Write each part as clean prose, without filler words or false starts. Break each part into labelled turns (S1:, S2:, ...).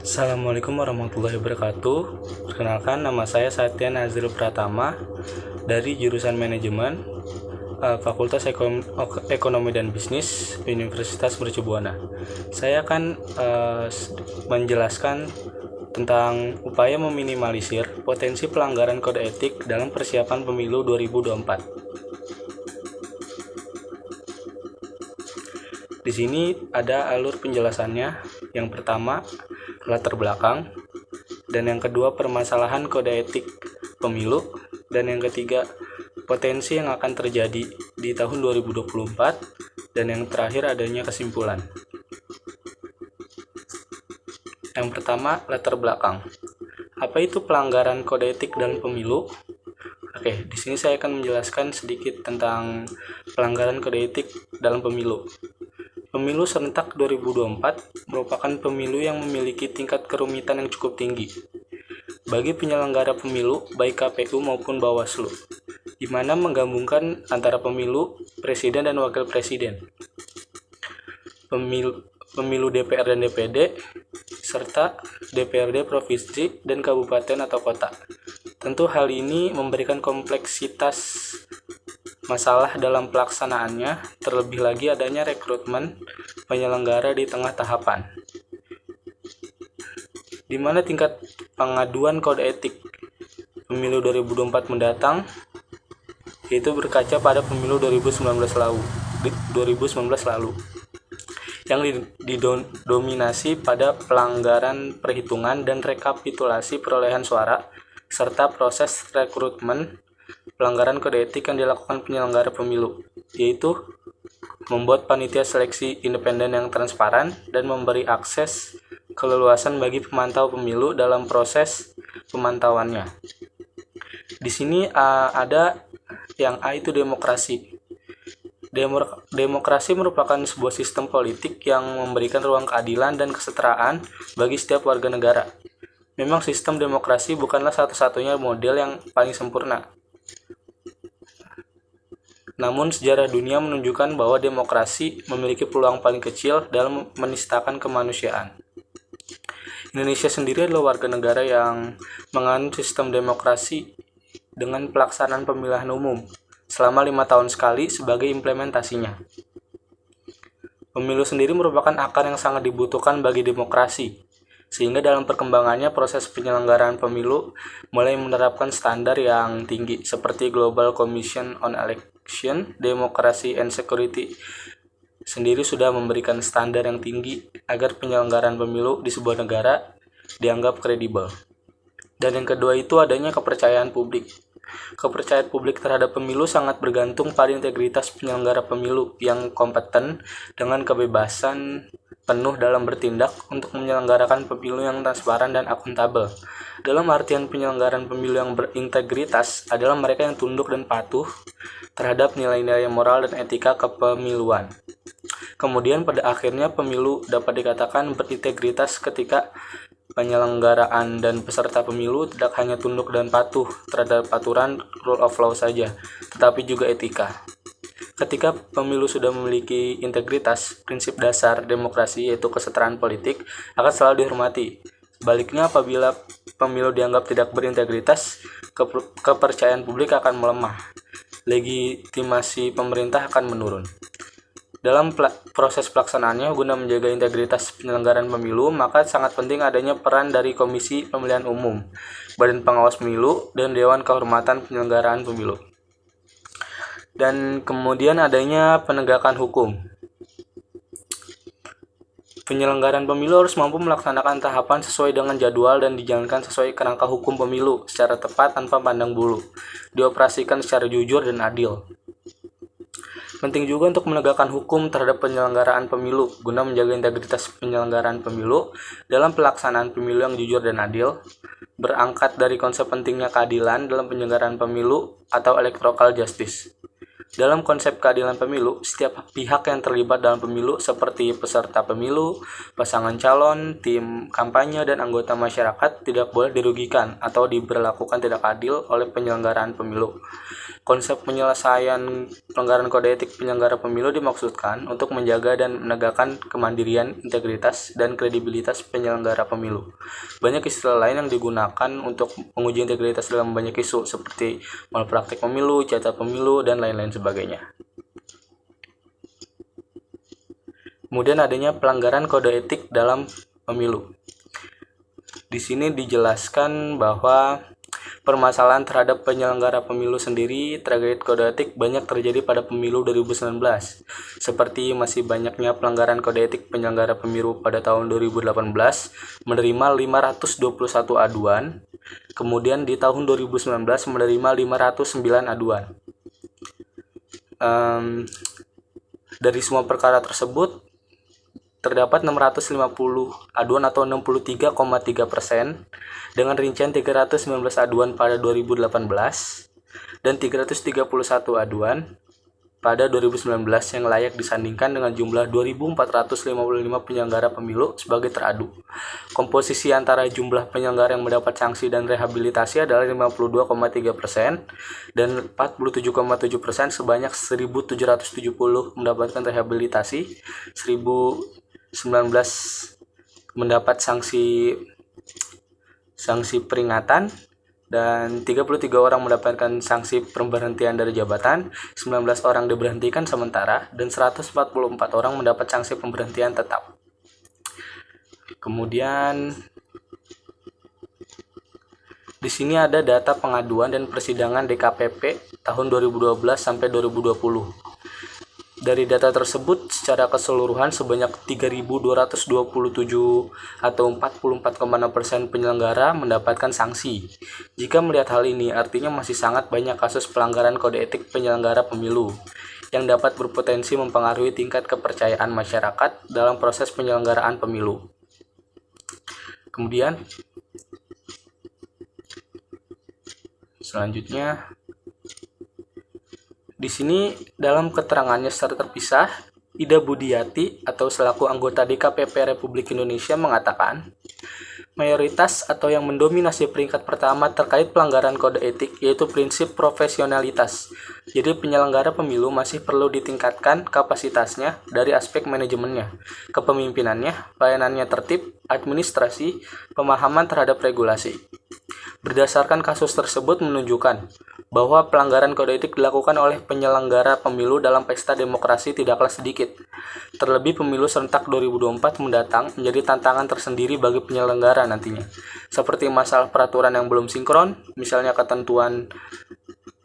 S1: Assalamualaikum warahmatullahi wabarakatuh. Perkenalkan, nama saya Satya Nazril Pratama dari jurusan Manajemen, Fakultas Ekonomi dan Bisnis Universitas Mercu Buana. Saya akan menjelaskan tentang upaya meminimalisir potensi pelanggaran kode etik dalam persiapan pemilu 2024. Di sini ada alur penjelasannya. Yang pertama, latar belakang, dan yang kedua, permasalahan kode etik pemilu, dan yang ketiga, potensi yang akan terjadi di tahun 2024, dan yang terakhir adanya kesimpulan. Yang pertama, latar belakang. Apa itu pelanggaran kode etik dalam pemilu? Oke, di sini saya akan menjelaskan sedikit tentang pelanggaran kode etik dalam pemilu. Pemilu serentak 2024 merupakan pemilu yang memiliki tingkat kerumitan yang cukup tinggi bagi penyelenggara pemilu, baik KPU maupun Bawaslu, di mana menggabungkan antara pemilu, presiden dan wakil presiden, pemilu DPR dan DPD, serta DPRD provinsi dan kabupaten atau kota. Tentu hal ini memberikan kompleksitas masalah dalam pelaksanaannya, terlebih lagi adanya rekrutmen penyelenggara di tengah tahapan, di mana tingkat pengaduan kode etik pemilu 2024 mendatang yaitu berkaca pada pemilu 2019 lalu yang didominasi pada pelanggaran perhitungan dan rekapitulasi perolehan suara serta proses rekrutmen. Pelanggaran kode etik yang dilakukan penyelenggara pemilu, yaitu membuat panitia seleksi independen yang transparan dan memberi akses keleluasan bagi pemantau pemilu dalam proses pemantauannya. Di sini ada yang A, itu demokrasi. Demokrasi merupakan sebuah sistem politik yang memberikan ruang keadilan dan kesetaraan bagi setiap warga negara. Memang sistem demokrasi bukanlah satu-satunya model yang paling sempurna. Namun sejarah dunia menunjukkan bahwa demokrasi memiliki peluang paling kecil dalam menistakan kemanusiaan. Indonesia sendiri adalah warga negara yang menganut sistem demokrasi dengan pelaksanaan pemilihan umum selama 5 tahun sekali sebagai implementasinya. Pemilu sendiri merupakan akar yang sangat dibutuhkan bagi demokrasi, sehingga dalam perkembangannya proses penyelenggaraan pemilu mulai menerapkan standar yang tinggi seperti Global Commission on Election, Democracy and Security sendiri sudah memberikan standar yang tinggi agar penyelenggaraan pemilu di sebuah negara dianggap kredibel. Dan yang kedua itu adanya kepercayaan publik. Kepercayaan publik terhadap pemilu sangat bergantung pada integritas penyelenggara pemilu yang kompeten dengan kebebasan penuh dalam bertindak untuk menyelenggarakan pemilu yang transparan dan akuntabel. Dalam artian penyelenggaraan pemilu yang berintegritas adalah mereka yang tunduk dan patuh terhadap nilai-nilai moral dan etika kepemiluan. Kemudian pada akhirnya pemilu dapat dikatakan berintegritas ketika penyelenggaraan dan peserta pemilu tidak hanya tunduk dan patuh terhadap aturan rule of law saja, tetapi juga etika. Ketika pemilu sudah memiliki integritas, prinsip dasar demokrasi yaitu kesetaraan politik akan selalu dihormati. Sebaliknya, apabila pemilu dianggap tidak berintegritas, kepercayaan publik akan melemah. Legitimasi pemerintah akan menurun. Dalam proses pelaksanaannya, guna menjaga integritas penyelenggaraan pemilu, maka sangat penting adanya peran dari Komisi Pemilihan Umum, Badan Pengawas Pemilu, dan Dewan Kehormatan Penyelenggaraan Pemilu. Dan kemudian adanya penegakan hukum. Penyelenggaraan pemilu harus mampu melaksanakan tahapan sesuai dengan jadwal dan dijalankan sesuai kerangka hukum pemilu secara tepat tanpa pandang bulu, dioperasikan secara jujur dan adil. Penting juga untuk menegakkan hukum terhadap penyelenggaraan pemilu guna menjaga integritas penyelenggaraan pemilu dalam pelaksanaan pemilu yang jujur dan adil, berangkat dari konsep pentingnya keadilan dalam penyelenggaraan pemilu atau electoral justice. Dalam konsep keadilan pemilu, setiap pihak yang terlibat dalam pemilu seperti peserta pemilu, pasangan calon, tim kampanye, dan anggota masyarakat tidak boleh dirugikan atau diberlakukan tidak adil oleh penyelenggaraan pemilu. Konsep penyelesaian pelanggaran kode etik penyelenggara pemilu dimaksudkan untuk menjaga dan menegakkan kemandirian, integritas, dan kredibilitas penyelenggara pemilu. Banyak istilah lain yang digunakan untuk menguji integritas dalam banyak isu seperti malpraktik pemilu, cacat pemilu, dan lain-lain sebagainya. Kemudian adanya pelanggaran kode etik dalam pemilu. Di sini dijelaskan bahwa permasalahan terhadap penyelenggara pemilu sendiri terkait kode etik banyak terjadi pada pemilu 2019, seperti masih banyaknya pelanggaran kode etik penyelenggara pemilu pada tahun 2018 menerima 521 aduan, kemudian di tahun 2019 menerima 509 aduan. Dari semua perkara tersebut, terdapat 650 aduan atau 63,3%, dengan rincian 319 aduan pada 2018 dan 331 aduan pada 2019 yang layak disandingkan dengan jumlah 2.455 penyelenggara pemilu sebagai teradu. Komposisi antara jumlah penyelenggara yang mendapat sanksi dan rehabilitasi adalah 52,3% dan 47,7% sebanyak 1.770 mendapatkan rehabilitasi, 1.019 mendapat sanksi peringatan, dan 33 orang mendapatkan sanksi pemberhentian dari jabatan, 19 orang diberhentikan sementara, dan 144 orang mendapat sanksi pemberhentian tetap. Kemudian di sini ada data pengaduan dan persidangan DKPP tahun 2012 sampai 2020. Dari data tersebut, secara keseluruhan sebanyak 3.227 atau 44,6% penyelenggara mendapatkan sanksi. Jika melihat hal ini, artinya masih sangat banyak kasus pelanggaran kode etik penyelenggara pemilu yang dapat berpotensi mempengaruhi tingkat kepercayaan masyarakat dalam proses penyelenggaraan pemilu. Kemudian, selanjutnya, di sini dalam keterangannya secara terpisah, Ida Budiati atau selaku anggota DKPP Republik Indonesia mengatakan, mayoritas atau yang mendominasi peringkat pertama terkait pelanggaran kode etik yaitu prinsip profesionalitas. Jadi penyelenggara pemilu masih perlu ditingkatkan kapasitasnya dari aspek manajemennya, kepemimpinannya, pelayanannya tertib, administrasi, pemahaman terhadap regulasi. Berdasarkan kasus tersebut menunjukkan bahwa pelanggaran kode etik dilakukan oleh penyelenggara pemilu dalam pesta demokrasi tidaklah sedikit. Terlebih pemilu serentak 2024 mendatang menjadi tantangan tersendiri bagi penyelenggara nantinya, seperti masalah peraturan yang belum sinkron, misalnya ketentuan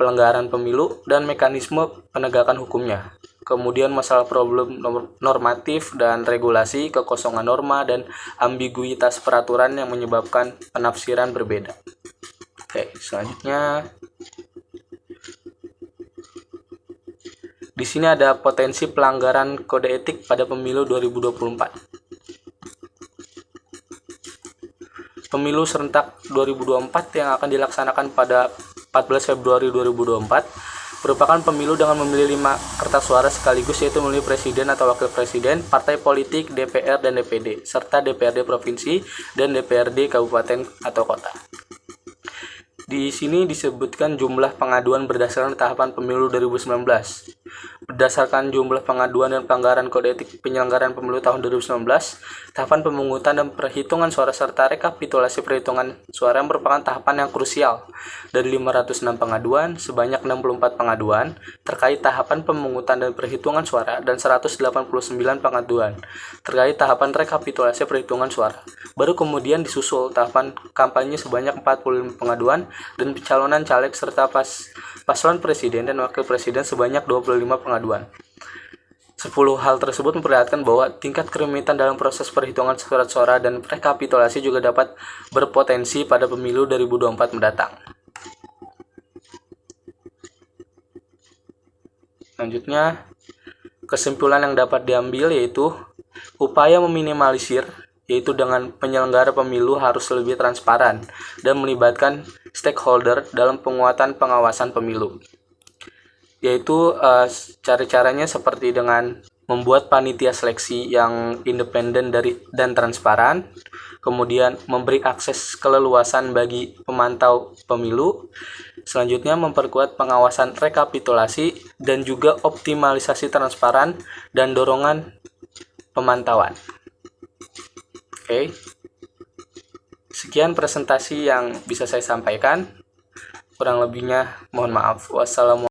S1: pelanggaran pemilu dan mekanisme penegakan hukumnya. Kemudian masalah problem normatif dan regulasi, kekosongan norma, dan ambiguitas peraturan yang menyebabkan penafsiran berbeda. Oke, selanjutnya di sini ada potensi pelanggaran kode etik pada pemilu 2024. Pemilu serentak 2024 yang akan dilaksanakan pada 14 Februari 2024 merupakan pemilu dengan memilih 5 kertas suara sekaligus, yaitu memilih presiden atau wakil presiden, partai politik, DPR dan DPD, serta DPRD provinsi dan DPRD kabupaten atau kota. Di sini disebutkan jumlah pengaduan berdasarkan tahapan pemilu 2019. Berdasarkan jumlah pengaduan dan pelanggaran kode etik penyelenggaraan pemilu tahun 2019, tahapan pemungutan dan perhitungan suara serta rekapitulasi perhitungan suara merupakan tahapan yang krusial. Dari 506 pengaduan, sebanyak 64 pengaduan terkait tahapan pemungutan dan perhitungan suara dan 189 pengaduan terkait tahapan rekapitulasi perhitungan suara. Baru kemudian disusul tahapan kampanye sebanyak 45 pengaduan dan pencalonan caleg serta paslon presiden dan wakil presiden sebanyak 25 pengaduan. 10 hal tersebut memperlihatkan bahwa tingkat kerumitan dalam proses perhitungan surat suara dan rekapitulasi juga dapat berpotensi pada pemilu 2024 mendatang. Selanjutnya, kesimpulan yang dapat diambil yaitu upaya meminimalisir, yaitu dengan penyelenggara pemilu harus lebih transparan dan melibatkan stakeholder dalam penguatan pengawasan pemilu. Yaitu cara-caranya seperti dengan membuat panitia seleksi yang independen dan transparan, kemudian memberi akses keleluasan bagi pemantau pemilu, Selanjutnya, memperkuat pengawasan rekapitulasi dan juga optimalisasi transparan dan dorongan pemantauan. Oke. Sekian presentasi yang bisa saya sampaikan. Kurang lebihnya mohon maaf. Wassalamualaikum.